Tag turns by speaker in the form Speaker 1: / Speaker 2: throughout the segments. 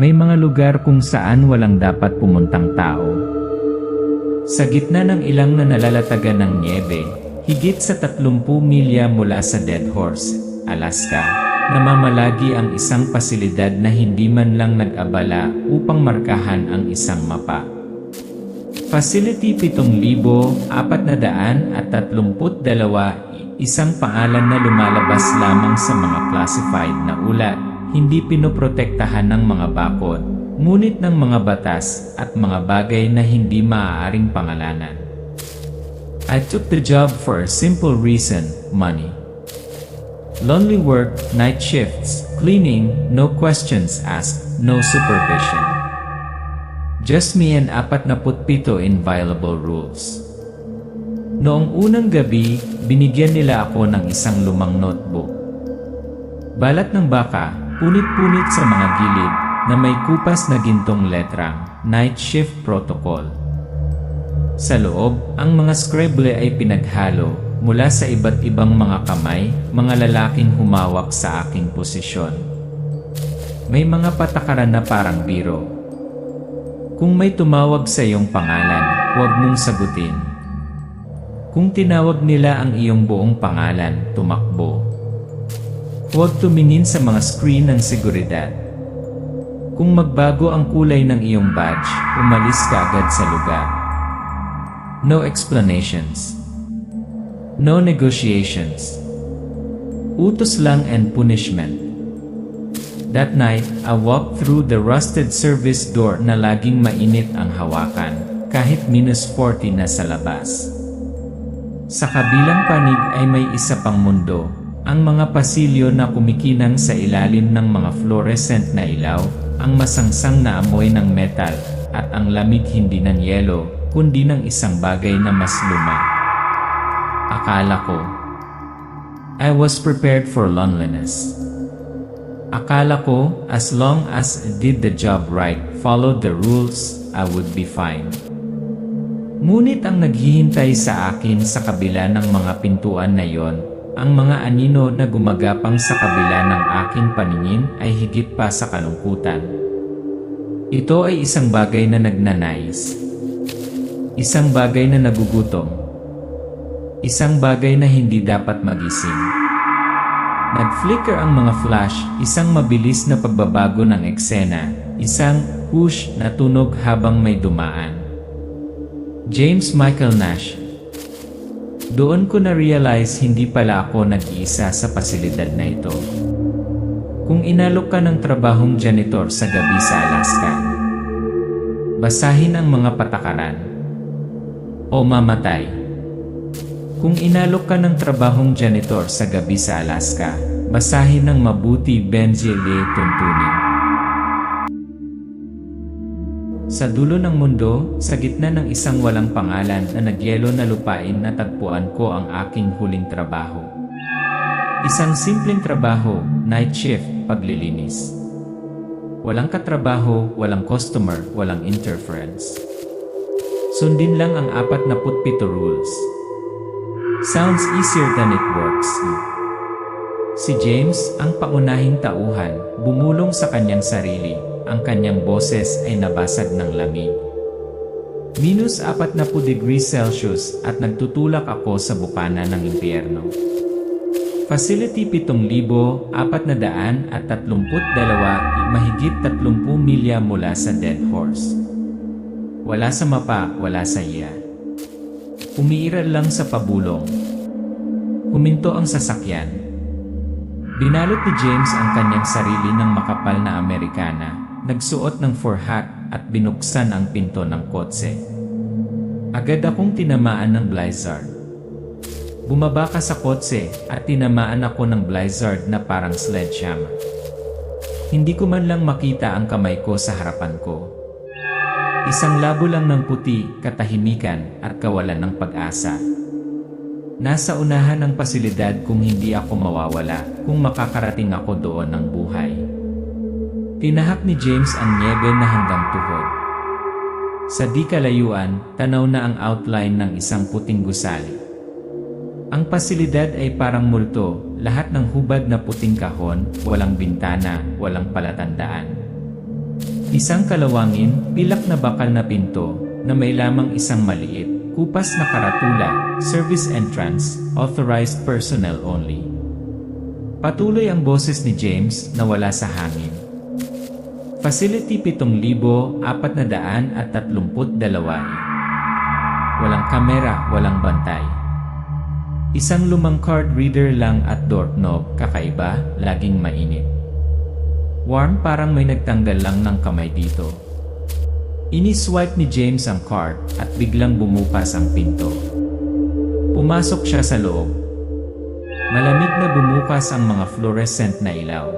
Speaker 1: May mga lugar kung saan walang dapat pumuntang tao. Sa gitna ng ilang na nalalatagan ng niebe, higit sa 30 milya mula sa Dead Horse, Alaska, namamalagi ang isang pasilidad na hindi man lang nag-abala upang markahan ang isang mapa. Facility 7,432, isang pangalan na lumalabas lamang sa mga classified na ulat, hindi pinoprotektahan ng mga bakod, ngunit ng mga batas at mga bagay na hindi maaaring pangalanan. I took the job for a simple reason, money. Lonely work, night shifts, cleaning, no questions asked, no supervision. Just me and 47 inviolable rules. Noong unang gabi, binigyan nila ako ng isang lumang notebook. Balat ng baka, punit-punit sa mga gilid, na may kupas na gintong letrang, Night Shift Protocol. Sa loob, ang mga scribble ay pinaghalo, mula sa iba't ibang mga kamay, mga lalaking humawak sa aking posisyon. May mga patakaran na parang biro. Kung may tumawag sa iyong pangalan, huwag mong sagutin. Kung tinawag nila ang iyong buong pangalan, tumakbo. Huwag tumingin sa mga screen ng seguridad. Kung magbago ang kulay ng iyong badge, umalis ka agad sa lugar. No explanations. No negotiations. Utos lang and punishment. That night, I walked through the rusted service door na laging mainit ang hawakan, kahit -40 na sa labas. Sa kabilang panig ay may isa pang mundo, ang mga pasilyo na kumikinang sa ilalim ng mga fluorescent na ilaw, ang masangsang na amoy ng metal, at ang lamig hindi ng yelo, kundi ng isang bagay na mas luma. Akala ko, I was prepared for loneliness. Akala ko, as long as I did the job right, followed the rules, I would be fine. Ngunit ang naghihintay sa akin sa kabila ng mga pintuan na yon, ang mga anino na gumagapang sa kabila ng aking paningin ay higit pa sa kalungkutan. Ito ay isang bagay na nagnanais. Isang bagay na nagugutom. Isang bagay na hindi dapat magising. Nag-flicker ang mga flash, isang mabilis na pagbabago ng eksena, isang whoosh na tunog habang may dumaan. James Michael Nash. Doon ko na-realize hindi pala ako nag-iisa sa pasilidad na ito. Kung inalok ka ng trabahong janitor sa gabi sa Alaska, basahin ang mga patakaran o mamatay. Kung inalok ka ng trabahong janitor sa gabi sa Alaska, basahin ng mabuti Benji Lee tuntunin. Sa dulo ng mundo, sa gitna ng isang walang pangalan na nagyelo na lupain, natagpuan ko ang aking huling trabaho. Isang simpleng trabaho, night shift, paglilinis. Walang katrabaho, walang customer, walang interference. Sundin lang ang 47 rules. Sounds easier than it works. Si James, ang pangunahing tauhan, bumulong sa kanyang sarili. Ang kanyang boses ay nabasag ng lamig. -40 degrees Celsius at nagtutulak ako sa bukana ng impyerno. Facility 7,432, mahigit 30 milya mula sa Dead Horse. Wala sa mapa, wala sa iya. Umiiral lang sa pabulong. Huminto ang sasakyan. Binalot ni James ang kanyang sarili ng makapal na Amerikana, nagsuot ng fur hat at binuksan ang pinto ng kotse. Agad akong tinamaan ng blizzard. Bumaba ka sa kotse at tinamaan ako ng blizzard na parang sledgehammer. Hindi ko man lang makita ang kamay ko sa harapan ko. Isang labo lang ng puti, katahimikan, at kawalan ng pag-asa. Nasa unahan ng pasilidad kung hindi ako mawawala, kung makakarating ako doon ng buhay. Tinahak ni James ang niebe na hanggang tuhod. Sa di kalayuan, tanaw na ang outline ng isang puting gusali. Ang pasilidad ay parang multo, lahat ng hubad na puting kahon, walang bintana, walang palatandaan. Isang kalawangin, pilak na bakal na pinto, na may lamang isang maliit, kupas na karatula, service entrance, authorized personnel only. Patuloy ang boses ni James na wala sa hangin. Facility 7,432. Walang kamera, walang bantay. Isang lumang card reader lang at doorknob, kakaiba, laging mainit. Warm, parang may nagtanggal lang ng kamay dito. Ini-swipe ni James ang card at biglang bumukas ang pinto. Pumasok siya sa loob. Malamig na bumukas ang mga fluorescent na ilaw.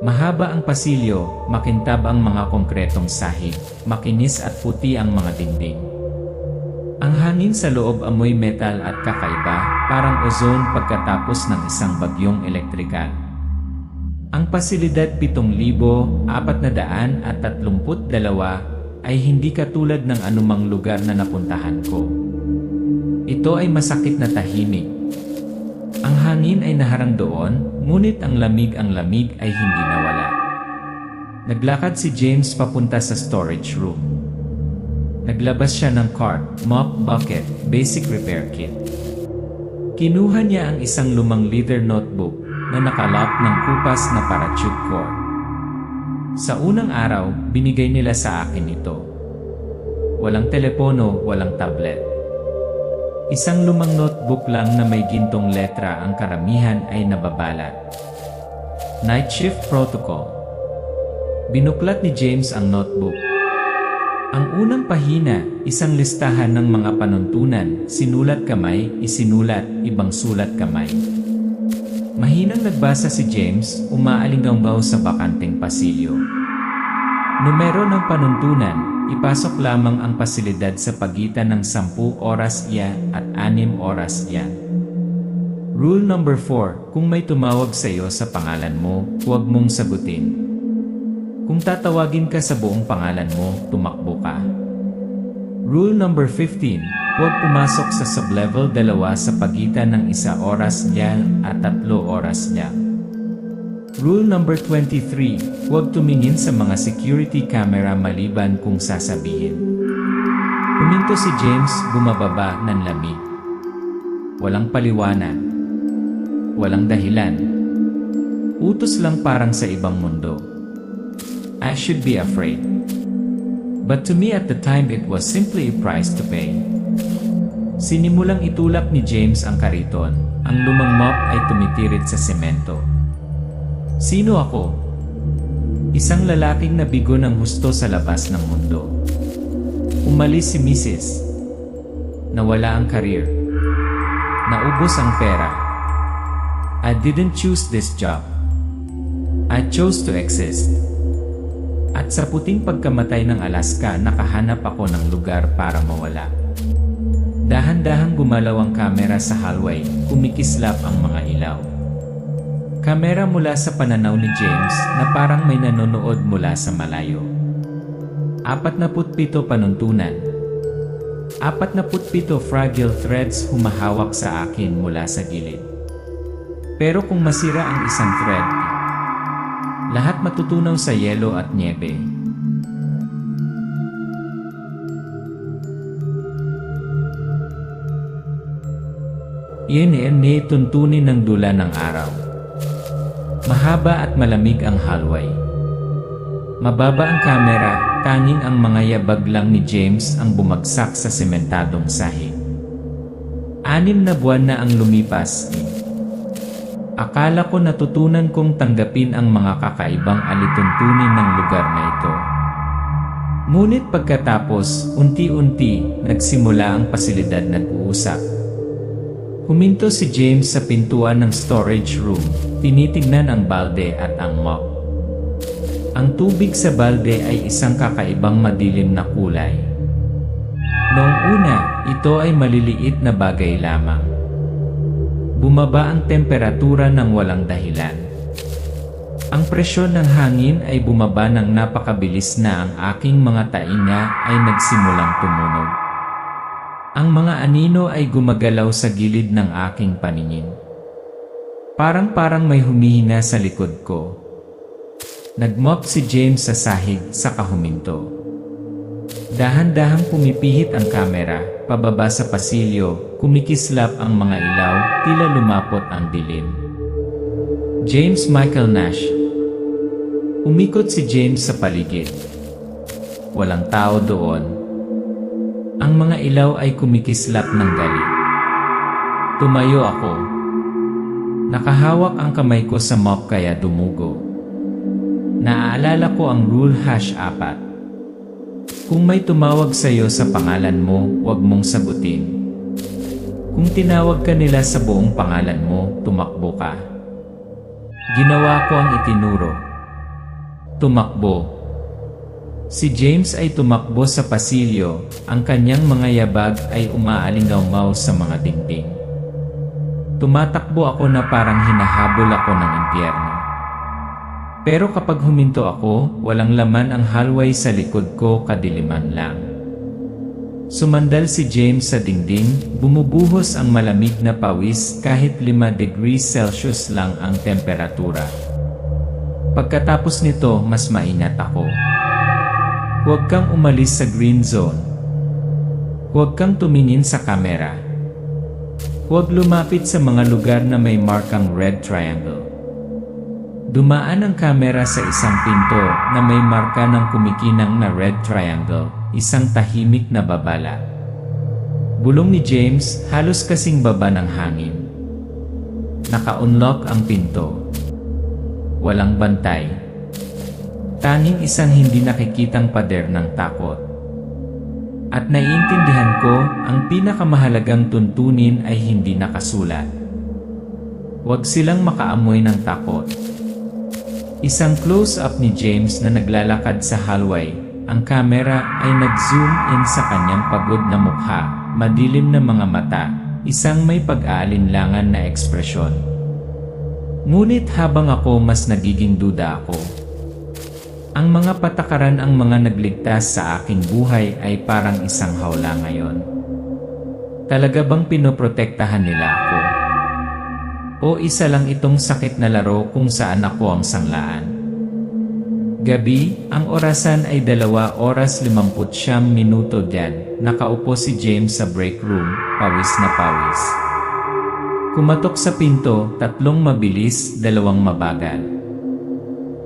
Speaker 1: Mahaba ang pasilyo, makintab ang mga konkretong sahig, makinis at puti ang mga dingding. Ang hangin sa loob amoy metal at kakaiba, parang ozone pagkatapos ng isang bagyong elektrikal. Ang pasilidad 7,432 ay hindi katulad ng anumang lugar na napuntahan ko. Ito ay masakit na tahimik. Ang hangin ay naharang doon, ngunit ang lamig ay hindi nawala. Naglakad si James papunta sa storage room. Naglabas siya ng cart, mop, bucket, basic repair kit. Kinuha niya ang isang lumang leather notebook na nakalap ng kupas na parachute cord. Sa unang araw, binigay nila sa akin ito. Walang telepono, walang tablet. Isang lumang notebook lang na may gintong letra, ang karamihan ay nababalat. Night Shift Protocol. Binuklat ni James ang notebook. Ang unang pahina, isang listahan ng mga panuntunan, sinulat kamay, isinulat, ibang sulat kamay. Mahinang nagbasa si James, umaalinggaw sa bakanteng pasilyo. Numero ng panuntunan, ipasok lamang ang pasilidad sa pagitan ng 10 oras iyan at 6 oras iyan. Rule number 4, kung may tumawag sa iyo sa pangalan mo, huwag mong sagutin. Kung tatawagin ka sa buong pangalan mo, tumakbo ka. Rule number 15, huwag pumasok sa sublevel 2 sa pagitan ng 1 oras diyan at 3 oras diyan. Rule number 23, huwag tumingin sa mga security camera maliban kung sasabihin. Huminto si James, bumababa ng lamig. Walang paliwanag. Walang dahilan. Utos lang, parang sa ibang mundo. I should be afraid. But to me at the time it was simply a price to pay. Sinimulang itulak ni James ang kariton. Ang lumang mop ay tumitirid sa semento. Sino ako? Isang lalaking nabigo ng husto sa labas ng mundo. Umalis si Mrs. Nawala ang career. Naubos ang pera. I didn't choose this job. I chose to exist. At sa puting pagkamatay ng Alaska, nakahanap ako ng lugar para mawala. Dahan-dahang gumalaw ang kamera sa hallway, kumikislap ang mga ilaw. Kamera mula sa pananaw ni James na parang may nanonood mula sa malayo. 47 panuntunan. 47 fragile threads humahawak sa akin mula sa gilid. Pero kung masira ang isang thread, lahat matutunaw sa yelo at niebe. Iyan ni tuntunin ng dula ng araw. Mahaba at malamig ang hallway. Mababa ang kamera, tanging ang mga yabag lang ni James ang bumagsak sa sementadong sahig. 6 na buwan na ang lumipas. Akala ko natutunan kong tanggapin ang mga kakaibang alituntunin ng lugar na ito. Ngunit pagkatapos, unti-unti, nagsimula ang pasilidad nag-uusap. Huminto si James sa pintuan ng storage room, tinitignan ang balde at ang mop. Ang tubig sa balde ay isang kakaibang madilim na kulay. Noong una, ito ay maliliit na bagay lamang. Bumaba ang temperatura ng walang dahilan. Ang presyon ng hangin ay bumaba ng napakabilis na ang aking mga tainga ay nagsimulang tumunog. Ang mga anino ay gumagalaw sa gilid ng aking paningin. Parang may humihina sa likod ko. Nagmop si James sa sahig saka huminto. Dahan-dahang pumipihit ang kamera, pababa sa pasilyo, kumikislap ang mga ilaw, tila lumapot ang dilim. James Michael Nash. Umikot si James sa paligid. Walang tao doon. Ang mga ilaw ay kumikislap ng galit. Tumayo ako. Nakahawak ang kamay ko sa mop kaya dumugo. Naaalala ko ang rule #4. Kung may tumawag sa iyo sa pangalan mo, huwag mong sagutin. Kung tinawag ka nila sa buong pangalan mo, tumakbo ka. Ginawa ko ang itinuro. Tumakbo. Si James ay tumakbo sa pasilyo, ang kanyang mga yabag ay umaalingaw sa mga dingding. Tumatakbo ako na parang hinahabol ako ng impyerno. Pero kapag huminto ako, walang laman ang hallway sa likod ko, kadiliman lang. Sumandal si James sa dingding, bumubuhos ang malamig na pawis kahit 5 degrees Celsius lang ang temperatura. Pagkatapos nito, mas maingat ako. Huwag kang umalis sa green zone. Huwag kang tumingin sa kamera. Huwag lumapit sa mga lugar na may markang red triangle. Dumaan ang kamera sa isang pinto na may marka ng kumikinang na red triangle, isang tahimik na babala. Bulong ni James, halos kasing baba ng hangin. Naka-unlock ang pinto. Walang bantay. Tanging isang hindi nakikitang pader ng takot. At naiintindihan ko, ang pinakamahalagang tuntunin ay hindi nakasulat. Huwag silang makaamoy ng takot. Isang close-up ni James na naglalakad sa hallway, ang kamera ay nag-zoom in sa kanyang pagod na mukha, madilim na mga mata, isang may pag-aalinlangan na ekspresyon. Ngunit habang ako mas nagiging duda ako. Ang mga patakaran ang mga nagligtas sa aking buhay ay parang isang hawla ngayon. Talaga bang pinoprotektahan nila ako? O isa lang itong sakit na laro kung saan ako ang sanglaan? Gabi, ang orasan ay 2:59 diyan, nakaupo si James sa break room, pawis na pawis. Kumatok sa pinto, 3 mabilis, 2 mabagal.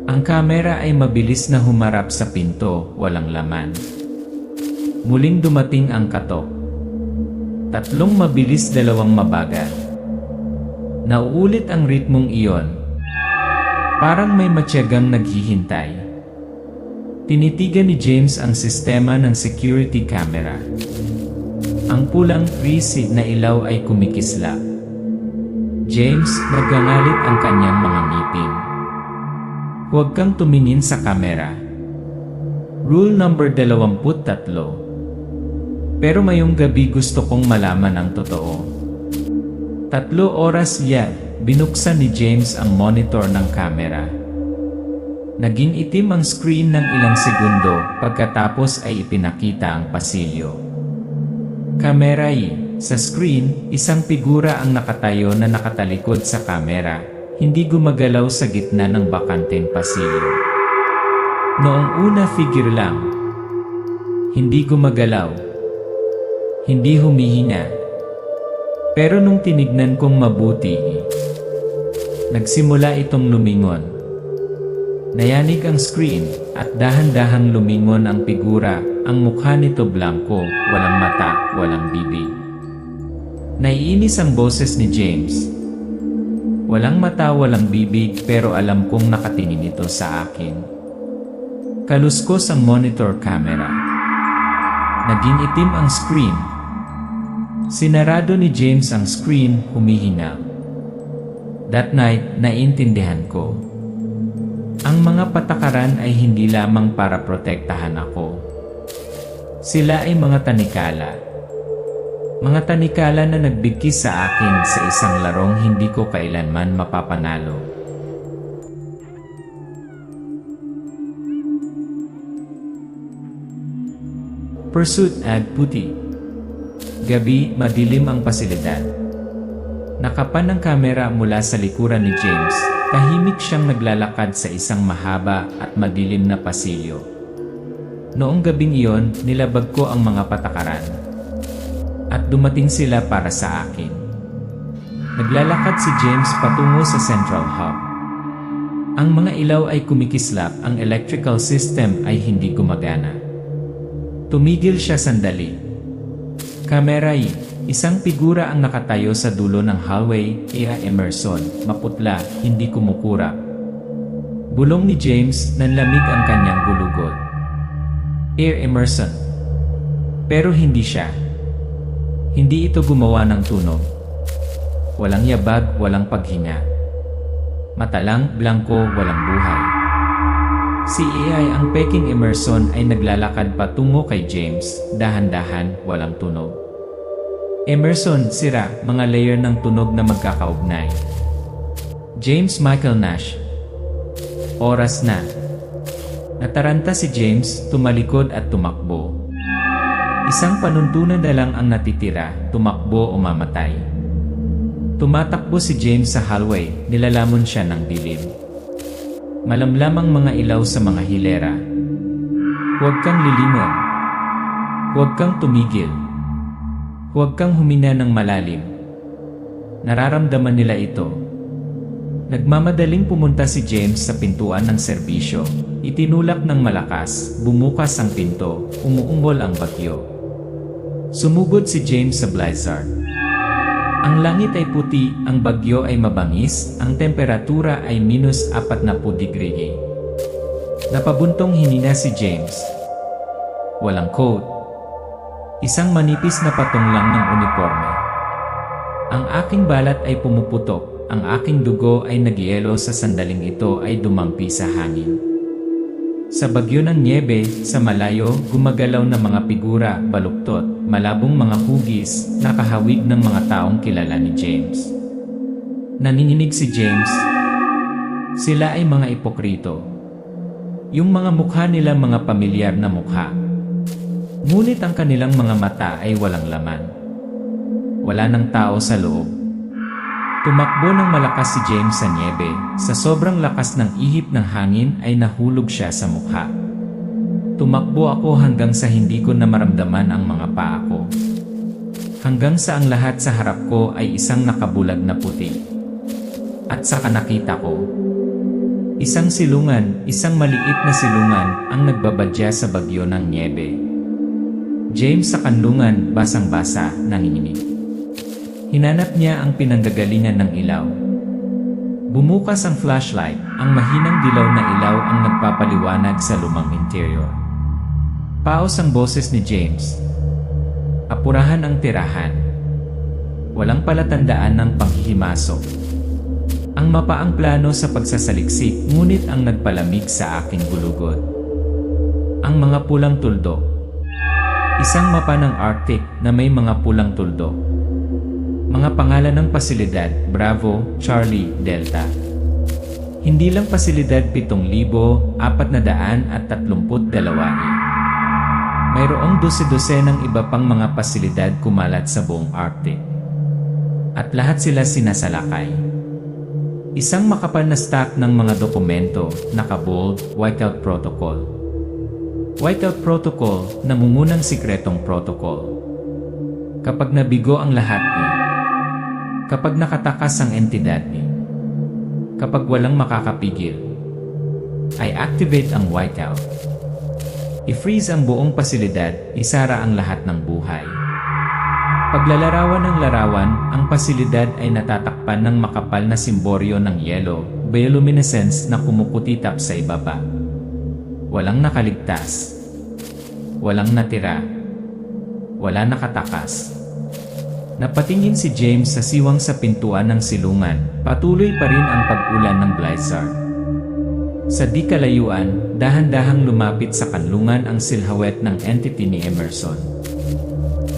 Speaker 1: Ang kamera ay mabilis na humarap sa pinto, walang laman. Muling dumating ang katok. 3 mabilis, 2 mabagal. Nauulit ang ritmong iyon. Parang may matyagang naghihintay. Tinitigan ni James ang sistema ng security camera. Ang pulang preset na ilaw ay kumikislap. James, nagangalit ang kanyang mga ngipin. Huwag kang tumingin sa kamera. Rule number 23. Pero mayong gabi gusto kong malaman ang totoo. 3 oras yan, binuksan ni James ang monitor ng kamera. Naging itim ang screen ng ilang segundo, pagkatapos ay ipinakita ang pasilyo. Kamera sa screen, isang figura ang nakatayo na nakatalikod sa kamera, hindi gumagalaw sa gitna ng bakanteng pasilyo. Noong una figure lang. Hindi gumagalaw. Hindi humihinga. Pero nung tinignan kong mabuti, nagsimula itong lumingon. Nayanig ang screen at dahan-dahang lumingon ang figura, ang mukha nito blanco, walang mata, walang bibig. Naiinis ang boses ni James. Walang mata, walang bibig pero alam kong nakatingin ito sa akin. Kaluskos ang monitor camera. Naging itim ang screen. Sinarado ni James ang screen, humihinga. That night, naintindihan ko. Ang mga patakaran ay hindi lamang para protektahan ako. Sila ay mga tanikala. Mga tanikala na nagbigkis sa akin sa isang larong hindi ko kailanman mapapanalo. Pursuit ad puti. Gabi, madilim ang pasilidad. Nakapan ang kamera mula sa likuran ni James. tahimik siyang naglalakad sa isang mahaba at madilim na pasilyo. Noong gabing iyon, nilabag ko ang mga patakaran. At dumating sila para sa akin. Naglalakad si James patungo sa Central Hub. Ang mga ilaw ay kumikislap, ang electrical system ay hindi gumagana. Tumigil siya sandali. Kameray, isang figura ang nakatayo sa dulo ng hallway, Emerson, maputla, hindi kumukurap. Bulong ni James, nanlamig ang kanyang gulugod. Emerson. Pero hindi siya. Hindi ito gumawa ng tunog. Walang yabag, walang paghinga. Mata lang, blanko, walang buhay. Si AI ang peking Emerson ay naglalakad patungo kay James, dahan-dahan, walang tunog. Emerson, sira, mga layer ng tunog na magkakaugnay. James Michael Nash. Oras na. Nataranta si James, tumalikod at tumakbo. Isang panuntunan na lang ang natitira, tumakbo o mamatay. Tumatakbo si James sa hallway, nilalamon siya ng dilim. Malamlamang mga ilaw sa mga hilera. Huwag kang lilingon. Huwag kang tumigil. Huwag kang humina ng malalim. Nararamdaman nila ito. Nagmamadaling pumunta si James sa pintuan ng serbisyo. Itinulak ng malakas, bumukas ang pinto, umuungol ang bagyo. Sumugod si James sa blizzard. Ang langit ay puti, ang bagyo ay mabangis, ang temperatura ay -40 degree. Napabuntong hinina si James. Walang coat. Isang manipis na patong lang ng uniforme. Ang aking balat ay pumuputok, ang aking dugo ay nagyelo sa sandaling ito ay dumampi sa hangin. Sa bagyo ng nyebe, sa malayo, gumagalaw na mga figura, baluktot, malabong mga hugis, nakahawig ng mga taong kilala ni James. Nanginginig si James. Sila ay mga ipokrito. Yung mga mukha nila mga pamilyar na mukha. Ngunit ang kanilang mga mata ay walang laman. Wala ng tao sa loob. Tumakbo ng malakas si James sa nyebe. Sa sobrang lakas ng ihip ng hangin ay nahulog siya sa mukha. Tumakbo ako hanggang sa hindi ko na maramdaman ang mga paa ko. Hanggang sa ang lahat sa harap ko ay isang nakabulag na puti. At saka nakita ko. Isang silungan, isang maliit na silungan ang nagbabadya sa bagyo ng nyebe. James sa kanlungan, basang-basa, nanginginig. Hinanap niya ang pinanggagalingan ng ilaw. Bumukas ang flashlight, ang mahinang dilaw na ilaw ang nagpapaliwanag sa lumang interior. Paos ang boses ni James. Apurahan ang tirahan. Walang palatandaan ng panghihimasok. Ang mapaang plano sa pagsasaliksik, ngunit ang nagpalamig sa aking gulugod. Ang mga pulang tuldok. Isang mapa ng Arctic na may mga pulang tuldok. Mga pangalan ng pasilidad, Bravo, Charlie, Delta. Hindi lang pasilidad 7,432. Mayroong dose-dosenang iba pang mga pasilidad kumalat sa buong Arctic. At lahat sila sinasalakay. Isang makapal na stack ng mga dokumento, naka-bold, Whiteout Protocol. Whiteout Protocol, nangungunang sikretong protocol. Kapag nabigo ang lahat kapag nakatakas ang entidad kapag walang makakapigil, ay activate ang whiteout. I-freeze ang buong pasilidad, isara ang lahat ng buhay. Paglalarawan ng larawan, ang pasilidad ay natatakpan ng makapal na simboryo ng yelo, bioluminescence na kumukutitap sa ibaba. Walang nakaligtas. Walang natira. Wala nakatakas. Napatingin si James sa siwang sa pintuan ng silungan, patuloy pa rin ang pag-ulan ng blizzard. Sa di kalayuan, dahan-dahang lumapit sa kanlungan ang silhouette ng entity ni Emerson.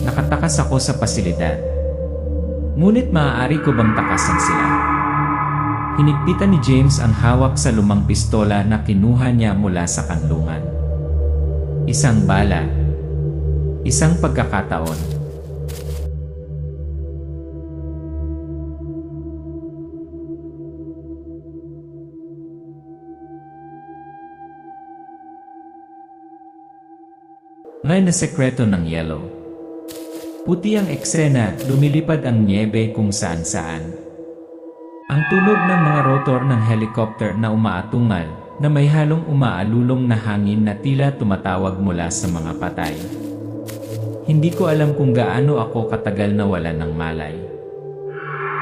Speaker 1: Nakatakas ako sa pasilidad. Ngunit maaari ko bang takasan sila? Hinigpitan ni James ang hawak sa lumang pistola na kinuha niya mula sa kanlungan. Isang bala. Isang pagkakataon. Ngayon na sekreto ng yelo. Puti ang eksena, lumilipad ang niebe kung saan-saan. Ang tunog ng mga rotor ng helicopter na umaatungal, na may halong umaalulong na hangin na tila tumatawag mula sa mga patay. Hindi ko alam kung gaano ako katagal na wala ng malay.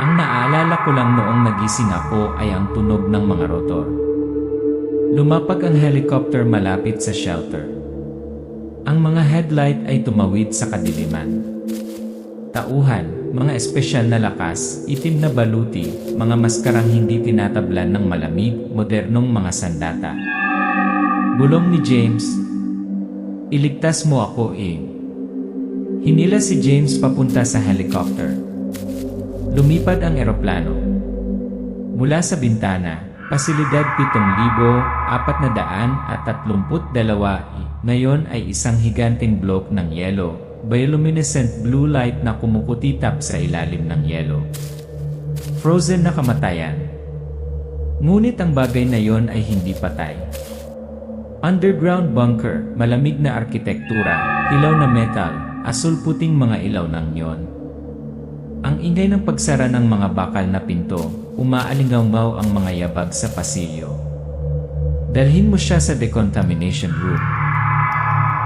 Speaker 1: Ang naaalala ko lang noong nagising ako ay ang tunog ng mga rotor. Lumapag ang helicopter malapit sa shelter. Ang mga headlight ay tumawid sa kadiliman. Tauhan, mga espesyal na lakas, itim na baluti, mga maskarang hindi tinatablan ng malamig, modernong mga sandata. Bulong ni James, "Iligtas mo ako eh." Hinila si James papunta sa helicopter. Lumipad ang eroplano. Mula sa bintana, pasilidad 7,432, ngayon ay isang higanteng blok ng yelo, bioluminescent blue light na kumukutitap sa ilalim ng yelo. Frozen na kamatayan. Ngunit ang bagay na yon ay hindi patay. Underground bunker, malamig na arkitektura, hilaw na metal, asul-puting mga ilaw ng neon. Ang ingay ng pagsara ng mga bakal na pinto, umaalingaw ang mga yabag sa pasilyo. Dalhin mo siya sa decontamination room.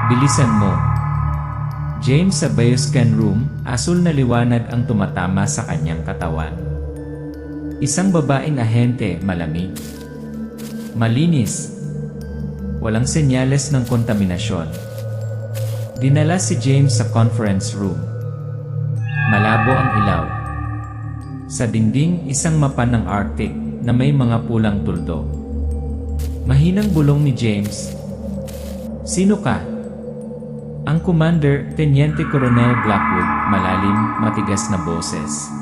Speaker 1: Bilisan mo. James sa bioscan room, asul na liwanag ang tumatama sa kanyang katawan. Isang babaeng ahente, malamig. Malinis. Walang senyales ng kontaminasyon. Dinala si James sa conference room. Malabo ang ilaw. Sa dingding, isang mapa ng Arctic na may mga pulang tuldok. Mahinang bulong ni James. "Sino ka?" Ang commander, Teniente Colonel Blackwood, malalim, matigas na boses.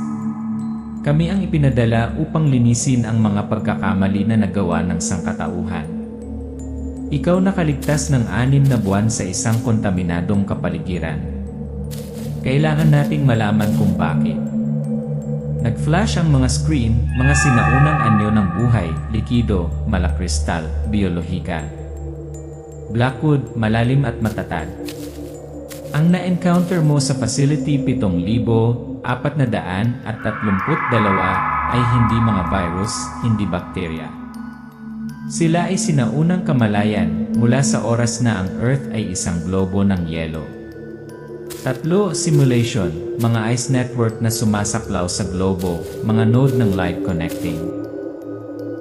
Speaker 1: "Kami ang ipinadala upang linisin ang mga pagkakamali na nagawa ng sangkatauhan. Ikaw nakaligtas ng 6 na buwan sa isang kontaminadong kapaligiran. Kailangan nating malaman kung bakit." Nag-flash ang mga screen, mga sinaunang anyo ng buhay, likido, malakristal, biolohika. Blackwood, malalim at matatag. "Ang na-encounter mo sa facility 7,432 ay hindi mga virus, hindi bakterya. Sila ay sinaunang kamalayan mula sa oras na ang Earth ay isang globo ng yelo. 3, simulation, mga ice network na sumasaklaw sa globo, mga node ng light connecting."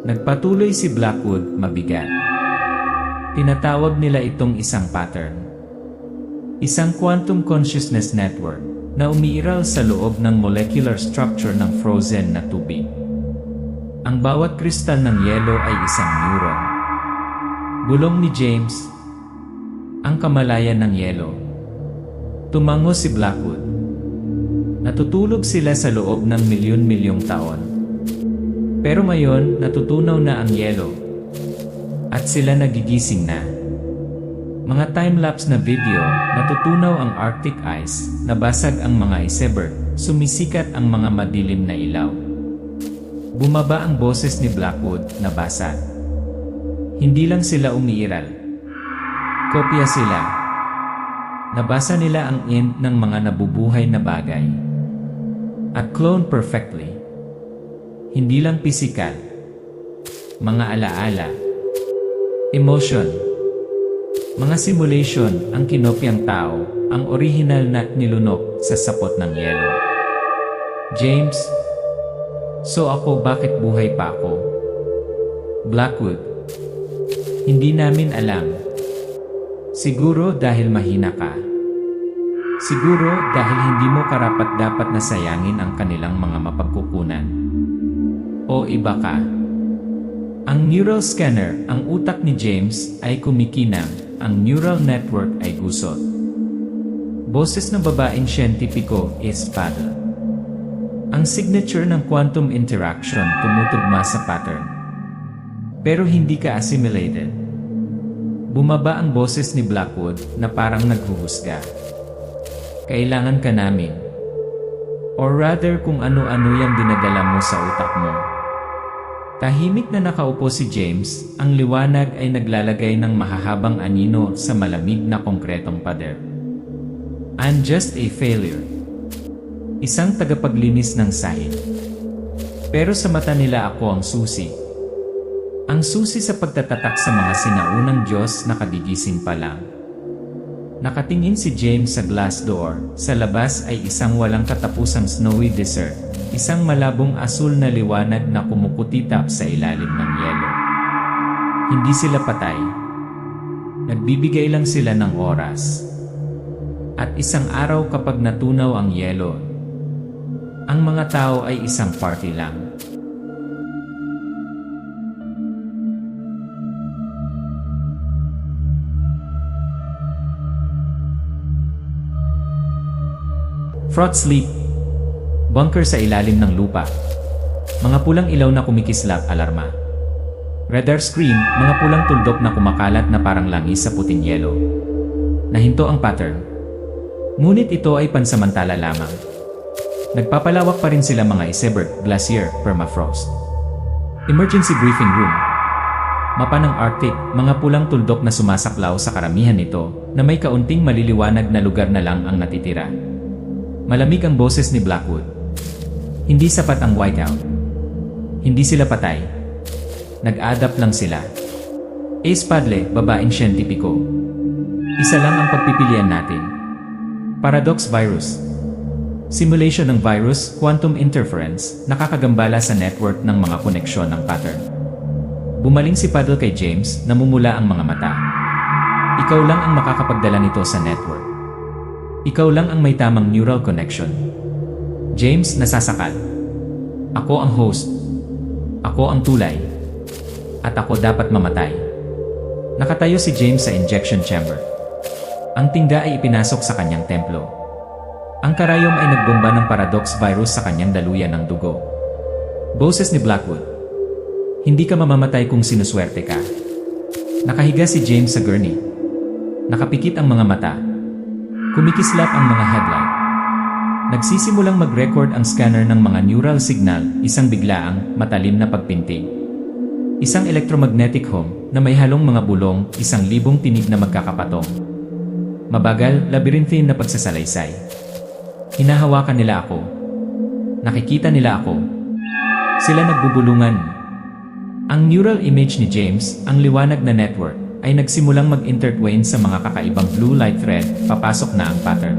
Speaker 1: Nagpatuloy si Blackwood, mabigat. Tinatawag nila itong isang pattern. Isang quantum consciousness network na umiiral sa loob ng molecular structure ng frozen na tubig. Ang bawat kristal ng yelo ay isang neuron. Bulong ni James, "Ang kamalayan ng yelo." Tumango si Blackwood. Natutulog sila sa loob ng milyon-milyong taon. Pero ngayon, natutunaw na ang yelo. At sila nagigising na. Mga time-lapse na video, natutunaw ang Arctic ice, nabasag ang mga iceberg, sumisikat ang mga madilim na ilaw. Bumaba ang boses ni Blackwood, nabasa. Hindi lang sila umiiral. Kopya sila. Nabasa nila ang end ng mga nabubuhay na bagay. At clone perfectly. Hindi lang pisikal. Mga alaala. Emotion. Mga simulation ang kinopyang tao, ang orihinal na nilunok sa sapot ng yelo. James, so ako bakit buhay pa ako? Blackwood, hindi namin alam. Siguro dahil mahina ka. Siguro dahil hindi mo karapat-dapat na sayangin ang kanilang mga mapagkukunan. O iba ka. Ang neural scanner, ang utak ni James, ay kumikinang, ang neural network ay gusot. Boses ng babaeng siyentipiko is pattern. Ang signature ng quantum interaction tumutugma sa pattern. Pero hindi ka assimilated. Bumaba ang boses ni Blackwood na parang naghuhusga. Kailangan ka namin. Or rather kung ano-ano yung dinadala mo sa utak mo. Tahimik na nakaupo si James, ang liwanag ay naglalagay ng mahahabang anino sa malamig na konkretong pader. I'm just a failure. Isang tagapaglinis ng sahig. Pero sa mata nila ako ang susi. Ang susi sa pagtatatak sa mga sinaunang Diyos na kagigising pa lang. Nakatingin si James sa glass door. Sa labas ay isang walang katapusang snowy desert. Isang malabong asul na liwanag na kumukutitap sa ilalim ng yelo. Hindi sila patay. Nagbibigay lang sila ng oras. At isang araw kapag natunaw ang yelo, ang mga tao ay isang party lang. Froth sleep. Bunker sa ilalim ng lupa. Mga pulang ilaw na kumikislap, alarma. Radar screen, mga pulang tuldok na kumakalat na parang langis sa puting yelo. Nahinto ang pattern. Ngunit ito ay pansamantala lamang. Nagpapalawak pa rin sila mga iceberg, glacier, permafrost. Emergency briefing room. Mapa ng Arctic, mga pulang tuldok na sumasaklaw sa karamihan nito, na may kaunting maliliwanag na lugar na lang ang natitira. Malamig ang boses ni Blackwood. Hindi sapat ang whiteout. Hindi sila patay. Nag-adapt lang sila. Ace Padle, babaeng siyentipiko. Isa lang ang pagpipilian natin. Paradox virus. Simulation ng virus, quantum interference, nakakagambala sa network ng mga koneksyon ng pattern. Bumaling si Paddle kay James, namumula ang mga mata. Ikaw lang ang makakapagdala nito sa network. Ikaw lang ang may tamang neural connection. James, nasasakal. Ako ang host. Ako ang tulay. At ako dapat mamatay. Nakatayo si James sa injection chamber. Ang tingga ay ipinasok sa kanyang templo. Ang karayom ay nagbomba ng paradox virus sa kanyang daluyan ng dugo. Boses ni Blackwood. Hindi ka mamamatay kung sinuswerte ka. Nakahiga si James sa gurney. Nakapikit ang mga mata. Kumikislap ang mga headlight. Nagsisimulang mag-record ang scanner ng mga neural signal, isang biglaang, matalim na pagpintig. Isang electromagnetic hum na may halong mga bulong, 1,000 tinig na magkakapatong. Mabagal, labyrinthine na pagsasalaysay. Hinahawakan nila ako. Nakikita nila ako. Sila nagbubulungan. Ang neural image ni James, ang liwanag na network, ay nagsimulang mag-intertwine sa mga kakaibang blue light thread, papasok na ang pattern.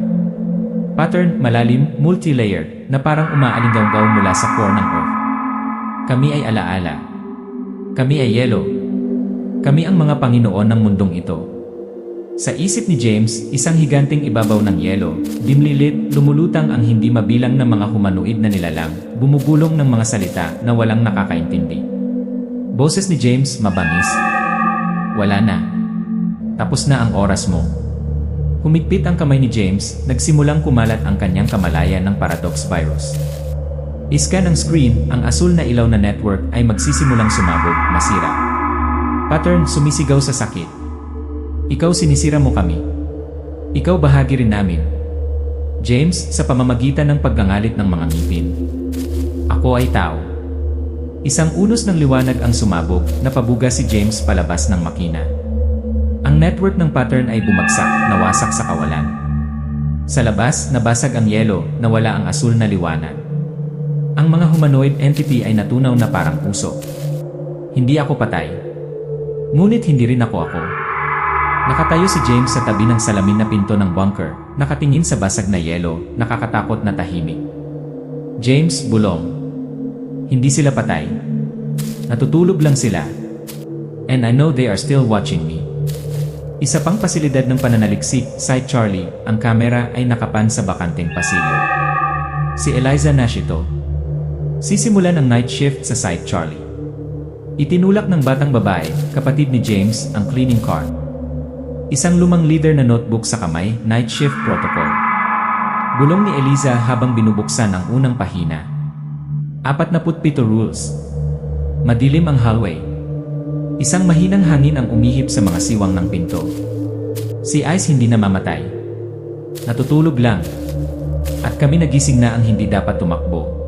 Speaker 1: Pattern, malalim, multi-layered, na parang umaalinggaw mula sa core ng Earth. Kami ay alaala. Kami ay yelo. Kami ang mga Panginoon ng mundong ito. Sa isip ni James, isang higanting ibabaw ng yelo, dimlilit, lumulutang ang hindi mabilang na mga humanoid na nilalang, bumubulong ng mga salita na walang nakakaintindi. Boses ni James, mabangis. Wala na. Tapos na ang oras mo. Humigpit ang kamay ni James, nagsimulang kumalat ang kanyang kamalayan ng paradox virus. Iskan ang screen, ang asul na ilaw na network ay magsisimulang sumabog, masira. Pattern, sumisigaw sa sakit. Ikaw sinisira mo kami. Ikaw bahagi rin namin. James, sa pamamagitan ng paggangalit ng mga ngipin. Ako ay tao. Isang unos ng liwanag ang sumabog, napabuga si James palabas ng makina. Ang network ng pattern ay bumagsak, nawasak sa kawalan. Sa labas, nabasag ang yelo, nawala ang asul na liwanag. Ang mga humanoid entity ay natunaw na parang puso. Hindi ako patay. Ngunit hindi rin ako. Nakatayo si James sa tabi ng salamin na pinto ng bunker, nakatingin sa basag na yelo, nakakatakot na tahimik. James, bulong. Hindi sila patay. Natutulog lang sila. And I know they are still watching me. Isa pang pasilidad ng pananaliksik, Site Charlie, ang kamera ay nakapan sa bakanteng pasilyo. Si Eliza Nashito. Sisimulan ang night shift sa Site Charlie. Itinulak ng batang babae, kapatid ni James, ang cleaning cart. Isang lumang leather na notebook sa kamay, night shift protocol. Bulong ni Eliza habang binubuksan ang unang pahina. 47 rules. Madilim ang hallway. Isang mahinang hangin ang umihip sa mga siwang ng pinto. Si Ice hindi namamatay. Natutulog lang. At kami nagising na ang hindi dapat tumakbo.